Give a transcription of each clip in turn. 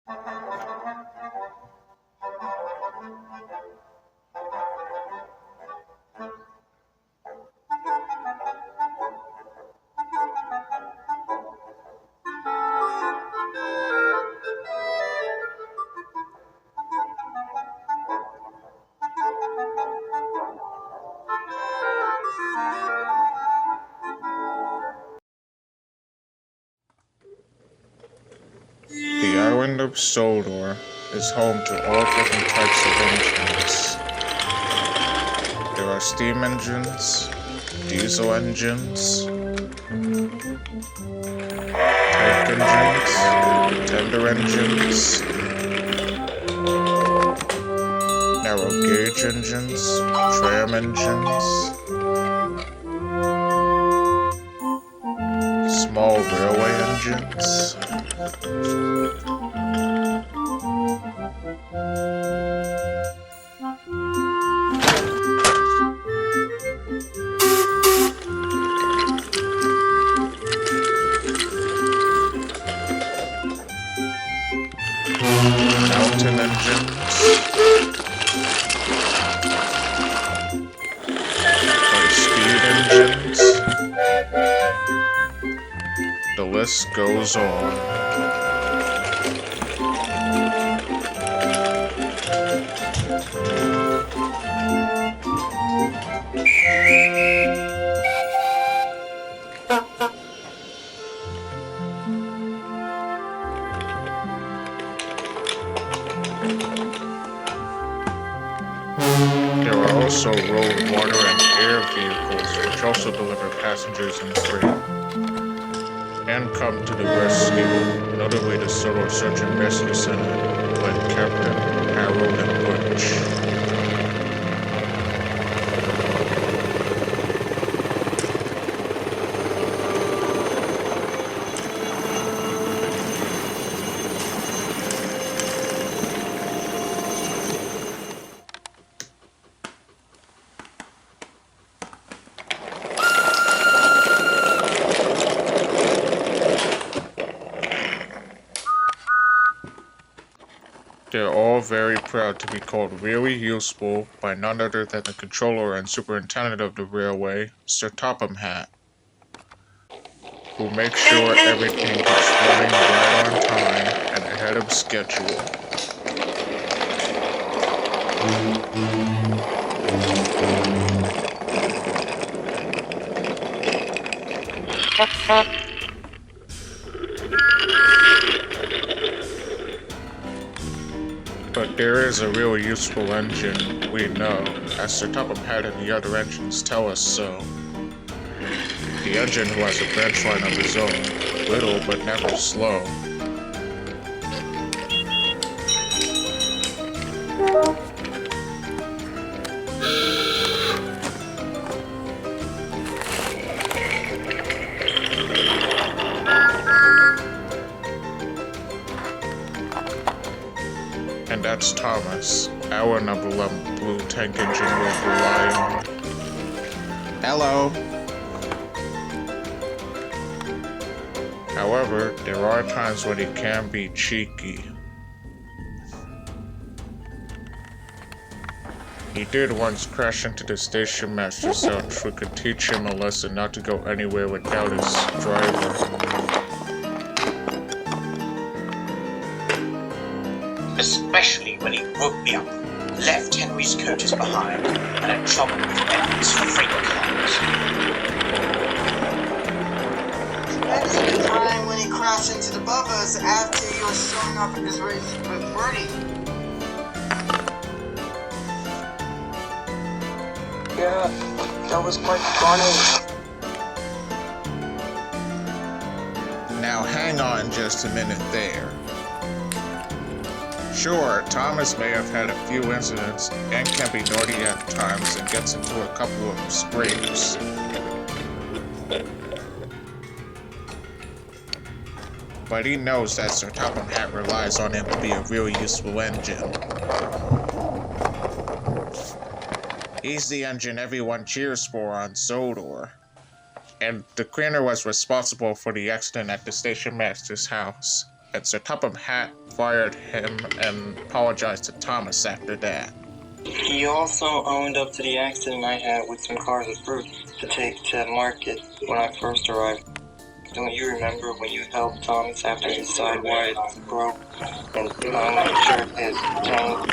The island of Sodor is home to all different types of engines. There are steam engines, diesel engines, tank engines, tender engines, narrow gauge engines, tram engines, small railway engines, mountain engines, high-speed engines. The list goes on. There are also road, water, and air vehicles which also deliver passengers and freight, and come to the rescue, notably the Sodor Search and Rescue Center, led Captain Hiro and Butch. They're all very proud to be called really useful by none other than the controller and superintendent of the railway, Sir Topham Hatt, who makes sure everything gets running right on time and ahead of schedule. But there is a real useful engine, we know, as Sir Topham Hatt and the other engines tell us so. The engine who has a branch line of his own, little but never slow. And that's Thomas, our number 11 blue tank engine we'll rely on. Hello! However, there are times when he can be cheeky. He did once crash into the station master's cell, which we could teach him a lesson not to go anywhere without his driver. Especially when he woke me up, left Henry's coaches behind, and had trouble with enemies for freight cars. That's the time when he crashed into the bubbas after he was showing up in his race with Bertie. Yeah, that was quite funny. Now hang on just a minute there. Sure, Thomas may have had a few incidents and can be naughty at times and gets into a couple of scrapes. But he knows that Sir Topham Hatt relies on him to be a really useful engine. He's the engine everyone cheers for on Sodor. And the cleaner was responsible for the accident at the station master's house. and Sir Topham Hatt fired him and apologized to Thomas after that. He also owned up to the accident I had with some cars of fruit to take to market when I first arrived. Don't you remember when you helped Thomas after his side wire broke and punctured his tank?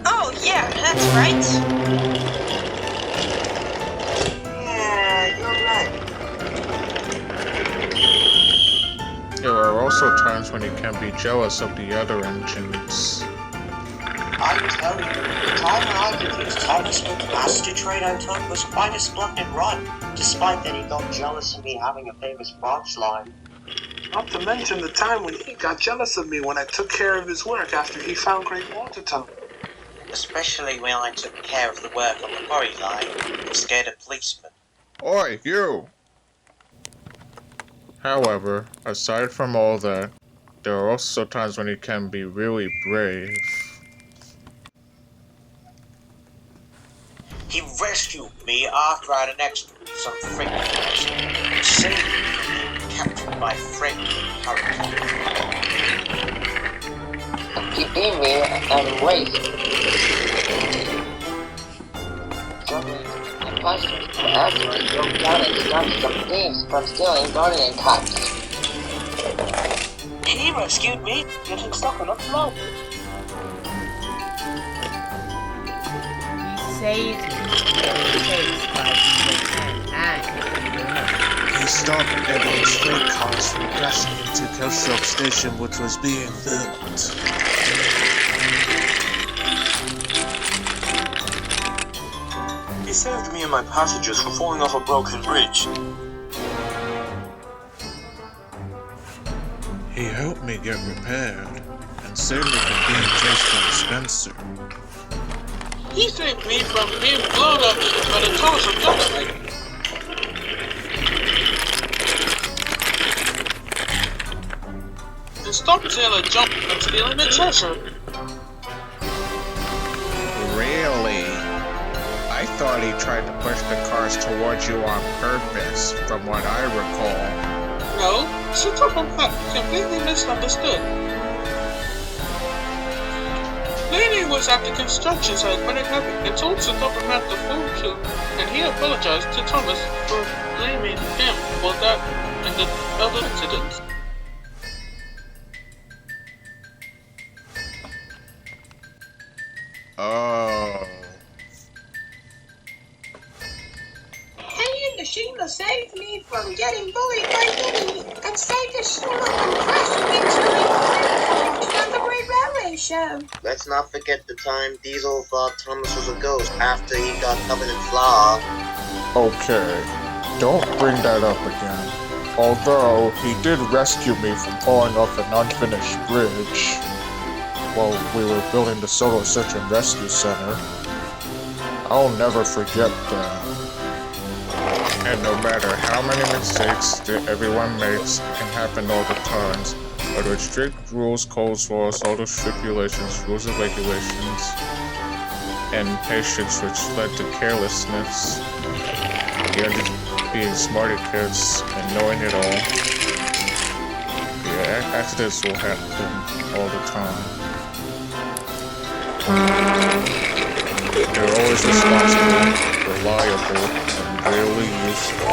Oh, yeah, that's right. Yeah, you're right. There are also times when he can be jealous of the other engines. I tell you, the time when I confused Thomas with the master trade I took was quite a splendid run, despite that he got jealous of me having a famous branch line. Not to mention the time when he got jealous of me when I took care of his work after he found Great Water Tunnel. Especially when I took care of the work on the quarry line and scared a policeman. Oi, you! However, aside from all that, there are also times when he can be really brave. He rescued me after I had an accident with some frigates, and saved me from being captured by a friendly hurricane. He beat me and waste. Juggling and punishment for accident broke down and stopped some thieves from stealing guardian cups. He rescued me, getting stuck on a float. Saved me chased by Clayton and He stopped everyone's freight cars from crashing into Kelshop Station, which was being built. He saved me and my passengers from falling off a broken bridge. He helped me get repaired and saved me from being chased by Spencer. He saved me from being blown up by the towers of Twilight. And stopped Taylor jump into the element treasure. Really? I thought he tried to push the cars towards you on purpose, from what I recall. No, Sir Topham Hatt completely misunderstood. Clayton was at the construction site when it happened and told Sir Topham Hatt the full truth, and he apologized to Thomas for blaming him for that and the other incidents. Oh. Hey, and the Sheila saved me from getting bullied by Jinty and saved the Sheila from crashing into the at the Great Railway Show. Let's not forget the time Diesel thought Thomas was a ghost after he got covered in flour. Okay, don't bring that up again. Although, he did rescue me from falling off an unfinished bridge while we were building the Sodor Search and Rescue Center. I'll never forget that. And no matter how many mistakes that everyone makes, it can happen all the times. Whether it's strict rules, codes, laws, all those stipulations, rules and regulations, and impatience which led to carelessness, and just being smarter kids and knowing it all. Yeah, accidents will happen all the time. They're always responsible, reliable, and really useful.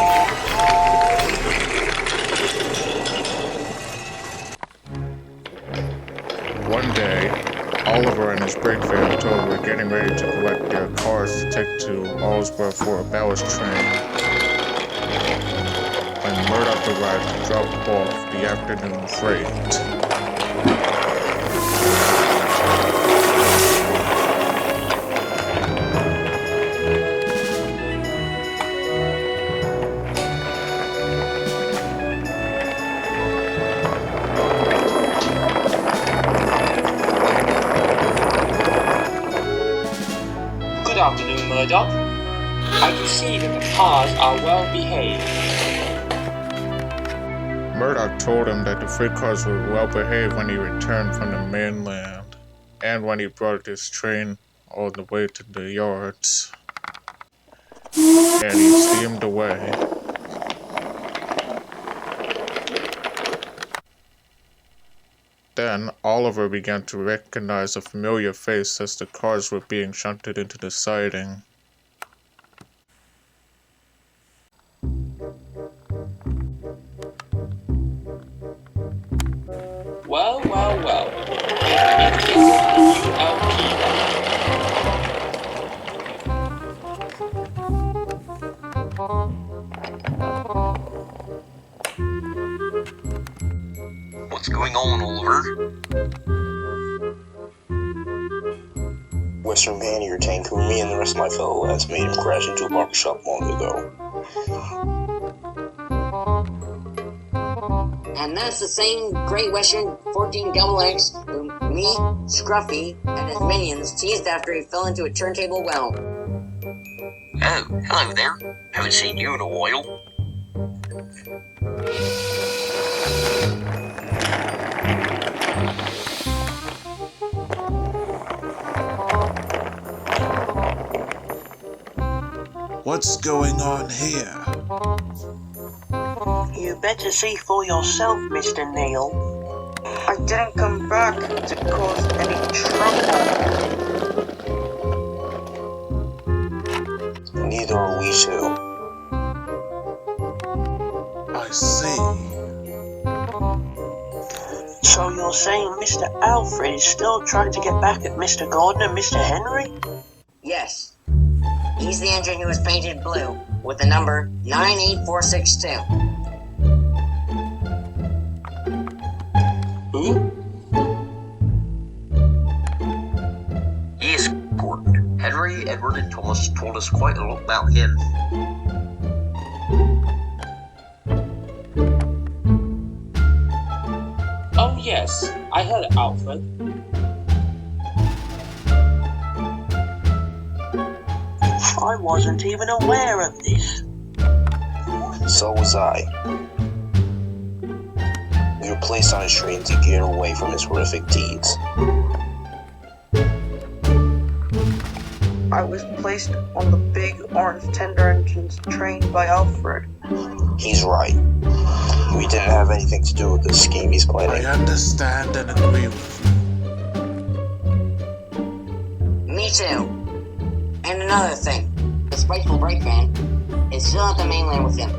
One day, Oliver and his brake van tow were getting ready to collect their cars to take to Allsborough for a ballast train when Murdoch arrived to drop off the afternoon freight. Good afternoon, Murdoch. I can see that the cars are well behaved. Murdoch told him that the freight cars were well behaved when he returned from the mainland, and when he brought his train all the way to the yards. And he steamed away. Then, Oliver began to recognize a familiar face as the cars were being shunted into the siding. Well, well, well. It isn't the U.L.P. What's going on, Oliver? Western Pannier tank who me and the rest of my fellow lads made him crash into a barbershop long ago. And that's the same Great Western 14 Double X who me, Scruffy, and his minions teased after he fell into a turntable well. Oh, hello there. Haven't seen you in a while. What's going on here? You better see for yourself, Mr. Neil. I didn't come back to cause any trouble. Neither are we two. I see. So you're saying Mr. Alfred is still trying to get back at Mr. Gordon and Mr. Henry? Yes. He's the engine who was painted blue, with the number 98462. Who? Yes, Gordon. Henry, Edward, and Thomas told us quite a lot about him. Oh yes, I heard Alfred. I wasn't even aware of this. So was I. We were placed on his train to get away from his horrific deeds. I was placed on the big orange tender engines train by Alfred. He's right. We didn't have anything to do with the scheme he's I planning. understand and agree with you. Me too. And another thing, the spiteful brakeman is still at the mainland with him.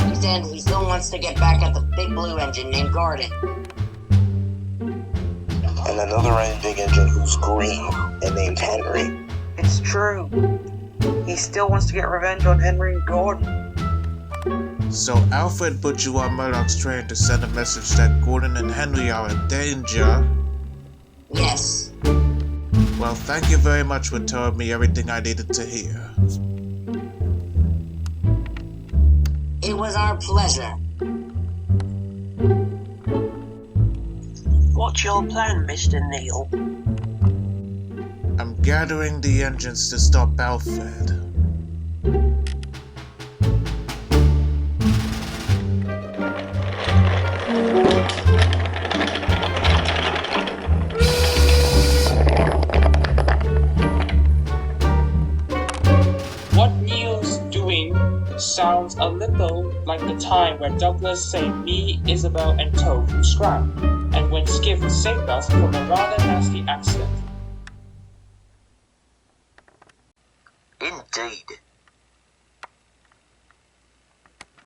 He said he still wants to get back at the big blue engine named Garden. And another big engine who's green and named Henry. It's true. He still wants to get revenge on Henry and Gordon. So Alfred put you on Murdoch's train to send a message that Gordon and Henry are in danger? Yes. Well, thank you very much for telling me everything I needed to hear. It was our pleasure. What's your plan, Mr. Neil? I'm gathering the engines to stop Alfred. What Neil's doing sounds a little like the time where Douglas saved me, Isabel, and Toad from Scrap, and when Skiff saved us from a rather nasty accident. Indeed.